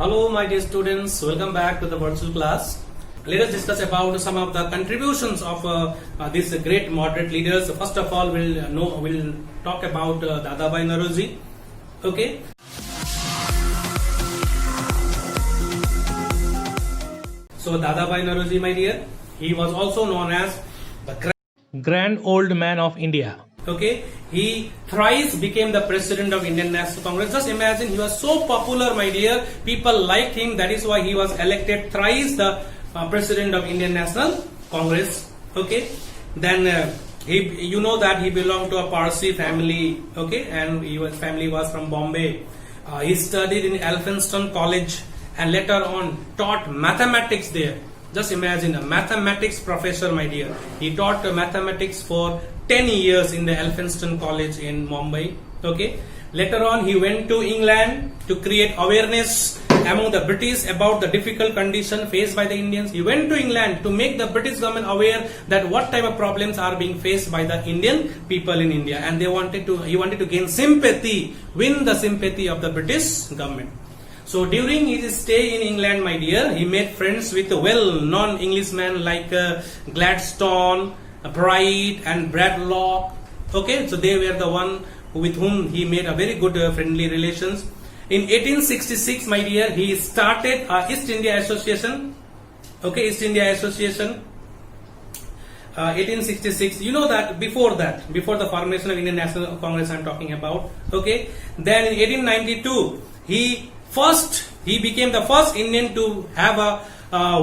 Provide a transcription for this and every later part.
Hello my dear students, welcome back to the virtual class. Let us discuss about some of the contributions of these great moderate leaders. First of all, we'll talk about Dadabhai Naoroji. Okay. So Dadabhai Naoroji, my dear, he was also known as the Grand Old Man of India. Okay, he thrice became the president of Indian National Congress. Just imagine, he was so popular, my dear. People liked him. That is why he was elected thrice the president of Indian National Congress. Okay, then you know that he belonged to a Parsi family. Okay, and his family was from Bombay. He studied in Elphinstone College and later on taught mathematics there. Just imagine, a mathematics professor, my dear. He taught mathematics for 10 years in the Elphinstone College in Mumbai. Okay. Later on, he went to England to create awareness among the British about the difficult condition faced by the Indians. He went to England to make the British government aware that what type of problems are being faced by the Indian people in India, and he wanted to gain sympathy, win the sympathy of the British government. So during his stay in England, my dear, he made friends with well-known Englishmen like Gladstone, Bright and Bradlaugh. Okay, so they were the one with whom he made a very good friendly relations. In 1866, my dear, he started East India Association. Okay, East India Association. 1866. You know that before the formation of Indian National Congress, I'm talking about. Okay, then in 1892, he became the first Indian to have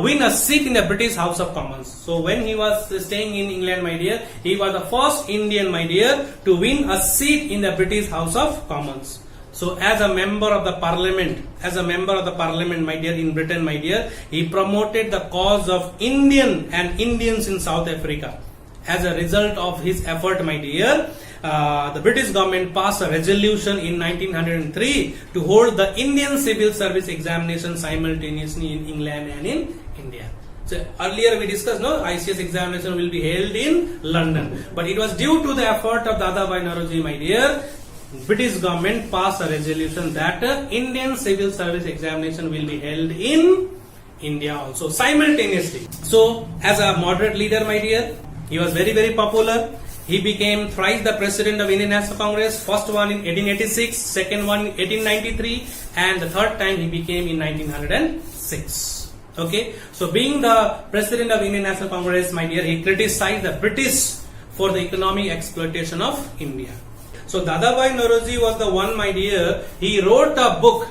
win a seat in the British House of Commons. So when he was staying in England, my dear, he was the first Indian, my dear, to win a seat in the British House of Commons. So as a member of the parliament, my dear, in Britain, my dear, he promoted the cause of Indians in South Africa. As a result of his effort, my dear, the British government passed a resolution in 1903 to hold the Indian civil service examination simultaneously in England and in India. So earlier we discussed, ICS examination will be held in London, but it was due to the effort of Dadabhai Naoroji, my dear, British government passed a resolution that Indian civil service examination will be held in India also simultaneously. So as a moderate leader, my dear, he was very, very popular. He became thrice the president of Indian National Congress. First one in 1886, second one in 1893, and the third time he became in 1906. Okay, so being the president of Indian National Congress, my dear, he criticized the British for the economic exploitation of India. So Dadabhai Naoroji was the one, my dear, he wrote a book,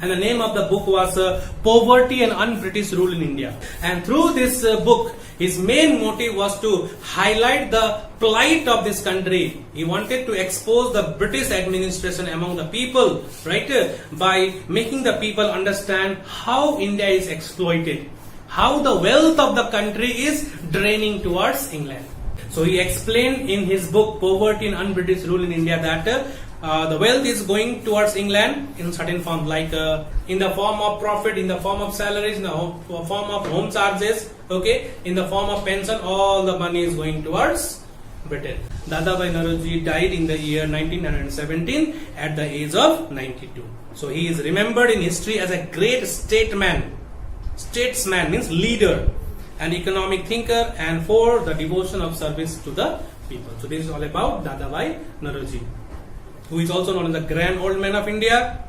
and the name of the book was Poverty and Un-British Rule in India. And through this book, his main motive was to highlight the plight of this country. He wanted to expose the British administration among the people, right? By making the people understand how India is exploited, how the wealth of the country is draining towards England. So he explained in his book Poverty and Un-British Rule in India that the wealth is going towards England in certain form, like in the form of profit, in the form of salaries, in the form of home charges, okay, in the form of pension, all the money is going towards Britain. Dadabhai Naoroji died in the year 1917 at the age of 92. So he is remembered in history as a great statesman. Statesman means leader, an economic thinker, and for the devotion of service to the people. So this is all about Dadabhai Naoroji, who is also known as the Grand Old Man of India.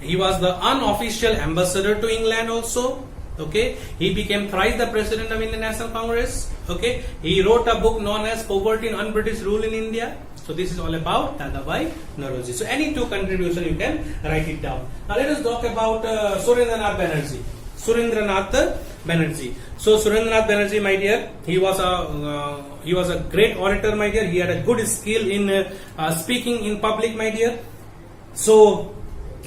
He was the unofficial ambassador to England also. Okay, he became thrice the president of Indian National Congress. Okay, he wrote a book known as Poverty and Un-British Rule in India. So this is all about Dadabhai Naoroji. So any two contribution you can write it down. Now let us talk about Surendranath Banerjee. Surendranath Banerjee. So Surendranath Banerjee, my dear, he was a great orator, my dear. He had a good skill in speaking in public, my dear. So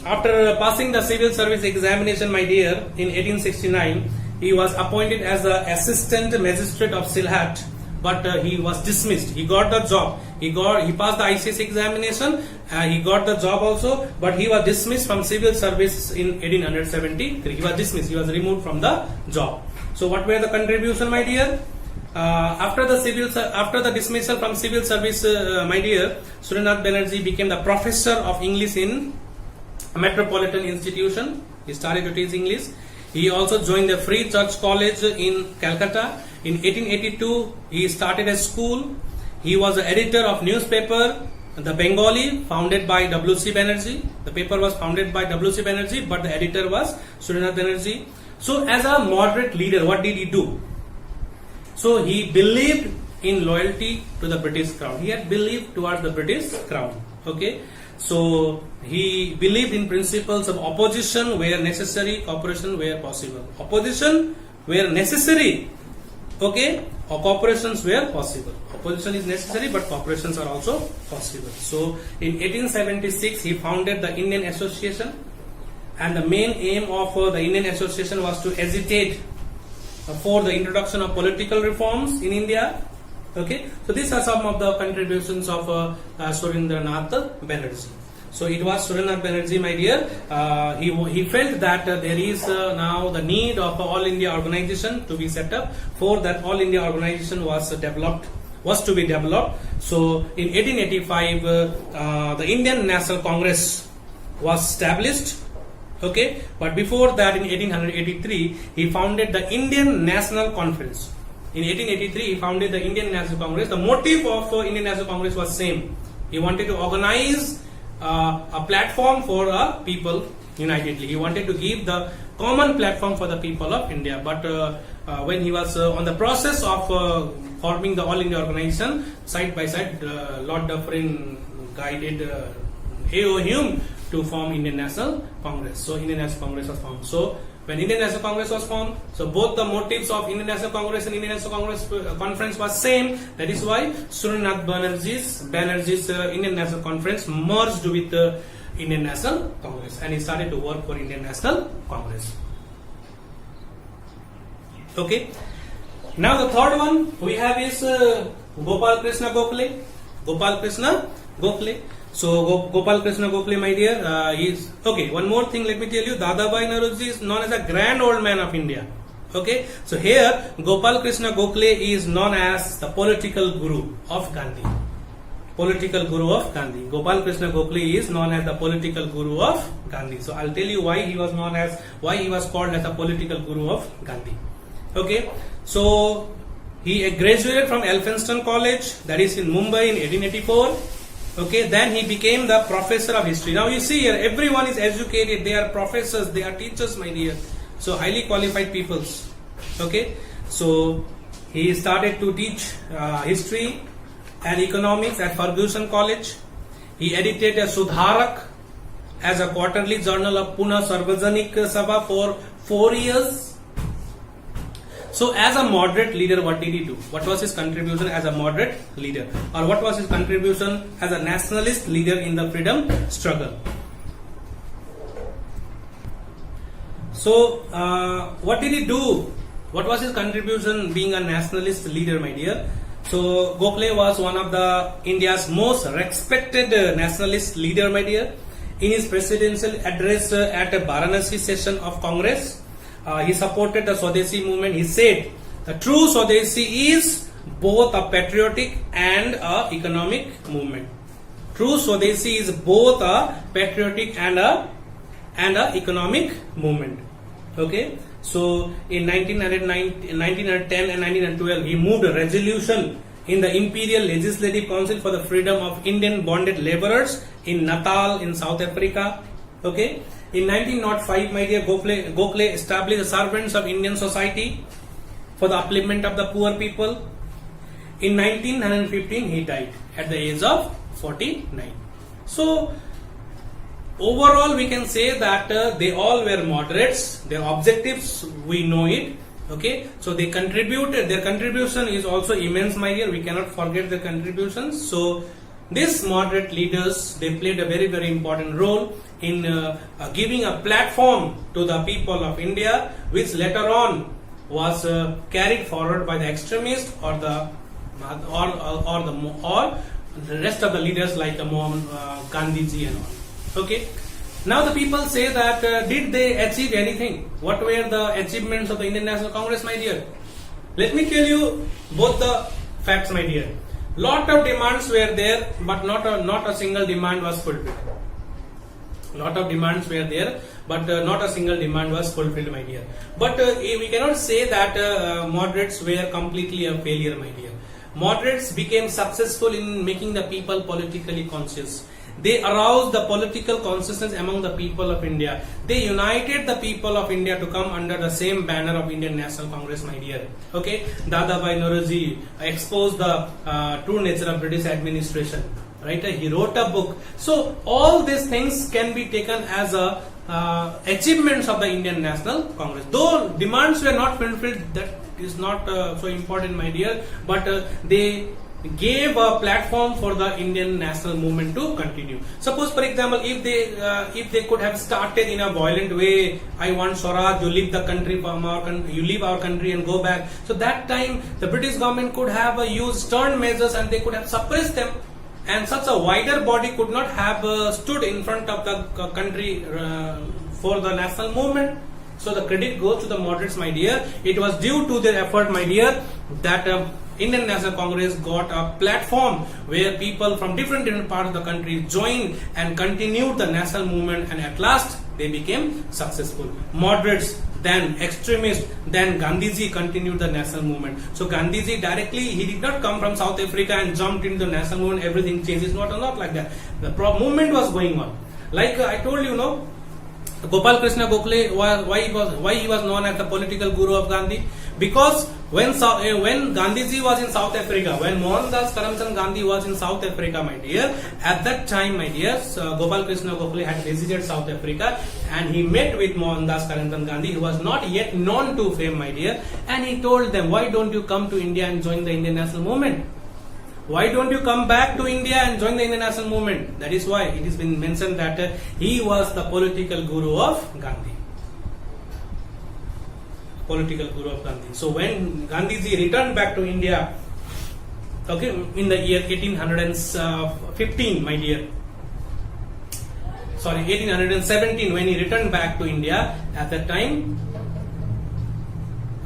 after passing the civil service examination, my dear, in 1869, he was appointed as the assistant magistrate of Sylhet, but he was dismissed. He got the job. He passed the ICS examination. He got the job also, but he was dismissed from civil service in 1873. He was dismissed. He was removed from the job. So what were the contribution, my dear? After the dismissal from civil service, my dear, Surendranath Banerjee became the professor of English in metropolitan institution. He started to teach English. He also joined the Free Church College in Calcutta. In 1882, he started a school. He was the editor of newspaper, The Bengali, founded by W.C. Banerjee. The paper was founded by W.C. Banerjee, but the editor was Surendra Banerjee. So, as a moderate leader, what did he do? So, he believed in loyalty to the British crown. He had believed towards the British crown. Okay. So, he believed in principles of opposition where necessary, cooperation where possible. Opposition where necessary, okay, or cooperations where possible. Opposition is necessary, but cooperations are also possible. So, in 1876, he founded the Indian Association, and the main aim of the Indian Association was to agitate for the introduction of political reforms in India. Okay, so these are some of the contributions of Surendranath Banerjee. So it was Surendranath Banerjee, my dear. He felt that there is now the need of All India organization to be set up. For that All India organization was to be developed. So in 1885, the Indian National Congress was established. Okay, but before that, in 1883, he founded the Indian National Conference. In 1883, he founded the Indian National Congress. The motive of Indian National Congress was same. He wanted to organize a platform for people unitedly. He wanted to give the common platform for the people of India. But when he was on the process of forming the All India organization, side by side, Lord Dufferin guided A.O. Hume to form Indian National Congress. So Indian National Congress was formed. So when Indian National Congress was formed, so both the motives of Indian National Congress and Indian National Congress conference was same. That is why Surendranath Banerjee's Indian National Conference merged with the Indian National Congress, and he started to work for Indian National Congress. Okay. Now the third one we have is Gopal Krishna Gokhale. Gopal Krishna Gokhale. So Gopal Krishna Gokhale, my dear, is okay. One more thing, let me tell you, Dadabhai Naoroji is known as a grand old man of India. Okay, so here Gopal Krishna Gokhale is known as the political guru of Gandhi. Political guru of Gandhi. Gopal Krishna Gokhale is known as the political guru of Gandhi. So I'll tell you why he was called as the political guru of Gandhi. Okay, so he graduated from Elphinstone College, that is in Mumbai, in 1884. Okay, then he became the professor of history. Now you see here, everyone is educated. They are professors, they are teachers, my dear. So highly qualified peoples. Okay, so he started to teach history and economics at Fergusson College. He edited a Sudharak as a quarterly journal of Pune Sarvajanik Sabha for 4 years. So as a moderate leader, what did he do? What was his contribution as a moderate leader? Or what was his contribution as a nationalist leader in the freedom struggle? So what did he do? What was his contribution being a nationalist leader, my dear? So Gokhale was one of the India's most respected nationalist leader, my dear. In his presidential address at a Varanasi session of Congress, he supported the Swadeshi movement. He said, the true Swadeshi is both a patriotic and a economic movement. True Swadeshi is both a patriotic and a economic movement. Okay. So in 1910 and 1912, he moved a resolution in the Imperial Legislative Council for the freedom of Indian bonded laborers in Natal in South Africa. Okay. In 1905, my dear, Gokhale established the Servants of Indian Society for the upliftment of the poor people. In 1915, he died at the age of 49. So, overall, we can say that they all were moderates. Their objectives, we know it. Okay, so they contributed. Their contribution is also immense, my dear. We cannot forget their contributions. So, these moderate leaders, they played a very, very important role in giving a platform to the people of India, which later on was carried forward by the extremists or the rest of the leaders like Gandhiji and all. Okay. Now the people say that did they achieve anything? What were the achievements of the Indian National Congress, my dear? Let me tell you both the facts, my dear. Lot of demands were there, but not a single demand was fulfilled. Lot of demands were there, but not a single demand was fulfilled, my dear. But we cannot say that moderates were completely a failure, my dear. Moderates became successful in making the people politically conscious. They aroused the political consciousness among the people of India. They united the people of India to come under the same banner of Indian National Congress, my dear. Okay, Dadabhai Naoroji exposed the true nature of British administration. Right, he wrote a book. So all these things can be taken as a achievements of the Indian National Congress. Though demands were not fulfilled, that is not so important, my dear. But they gave a platform for the Indian national movement to continue. Suppose, for example, if they could have started in a violent way, I want Swaraj, you leave the country from you leave our country and go back. So that time the British government could have used stern measures and they could have suppressed them. And such a wider body could not have stood in front of the country for the national movement. So the credit goes to the moderates, my dear. It was due to their effort, my dear, that Indian National Congress got a platform where people from different parts of the country joined and continued the national movement, and at last they became successful. Moderates, then extremists, then Gandhiji continued the national movement. So Gandhiji directly, he did not come from South Africa and jumped into the national movement, everything changed. It's not like that. The movement was going on. Like I told you, Gopal Krishna Gokhale, why he was known as the political guru of Gandhi? Because when Gandhiji was in South Africa, when Mohandas Karamchand Gandhi was in South Africa, my dear, at that time, my dear, Gopal Krishna Gokhale had visited South Africa and he met with Mohandas Karamchand Gandhi, who was not yet known to fame, my dear, and he told them, why don't you come to India and join the Indian National Movement? Why don't you come back to India and join the Indian National Movement? That is why it has been mentioned that he was the political guru of Gandhi. Political guru of Gandhi. So when Gandhiji returned back to India, okay, in the year 1815, my dear, sorry, 1817, when he returned back to India, at that time,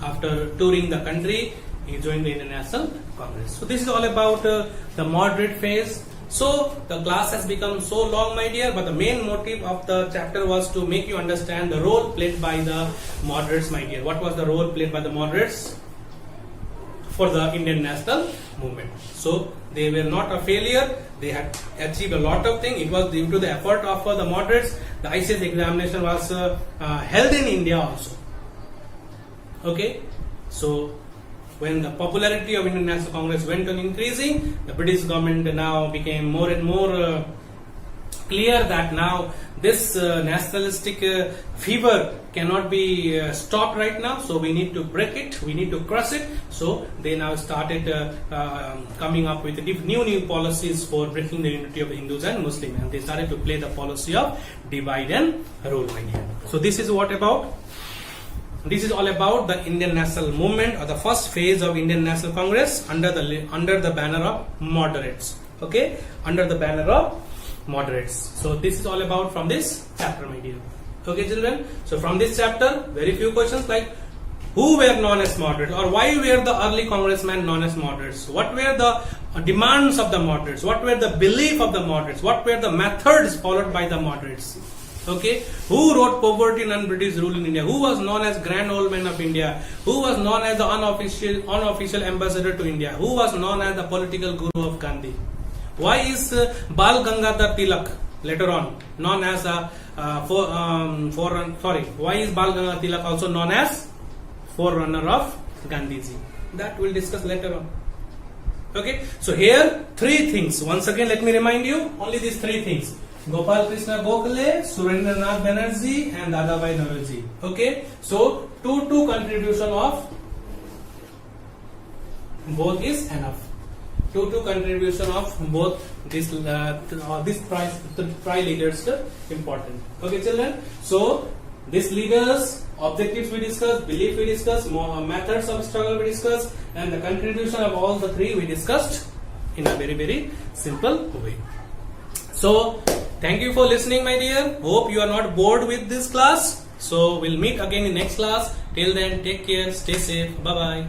after touring the country, he joined the Indian National Congress. So this is all about the moderate phase. So the class has become so long, my dear, but the main motive of the chapter was to make you understand the role played by the moderates, my dear. What was the role played by the moderates for the Indian National Movement? So they were not a failure. They had achieved a lot of things. It was due to the effort of the moderates. The ICS examination was held in India also. Okay, so when the popularity of Indian National Congress went on increasing, the British government now became more and more clear that now this nationalistic fever cannot be stopped right now. So we need to break it, we need to crush it. So they now started coming up with new policies for breaking the unity of the Hindus and Muslims, and they started to play the policy of divide and rule, my dear. So this is what about. This is all about the Indian National Movement, or the first phase of Indian National Congress under the banner of moderates. Okay, under the banner of moderates. So this is all about from this chapter, my dear. Okay, children. So from this chapter, very few questions like who were known as moderates, or why were the early congressmen known as moderates? What were the demands of the moderates? What were the belief of the moderates? What were the methods followed by the moderates? Okay, who wrote Poverty and British Rule in India? Who was known as Grand Old Man of India? Who was known as the unofficial ambassador to India? Who was known as the political guru of Gandhi? Why is Bal Gangadhar Tilak later on known as why is Bal Gangadhar Tilak also known as forerunner of Gandhiji? That we'll discuss later on. Okay, so here three things. Once again, let me remind you only these three things. Gopal Krishna Gokhale, Surendranath Banerjee, and Dadabhai Naoroji. Okay, so two contribution of both is enough. Two contribution of both this tri leaders important. Okay, children. So these leaders, objectives we discussed, belief we discussed, methods of struggle we discussed, and the contribution of all the three we discussed in a very simple way. So thank you for listening, my dear. Hope you are not bored with this class. So we'll meet again in next class. Till then, take care, stay safe. Bye bye.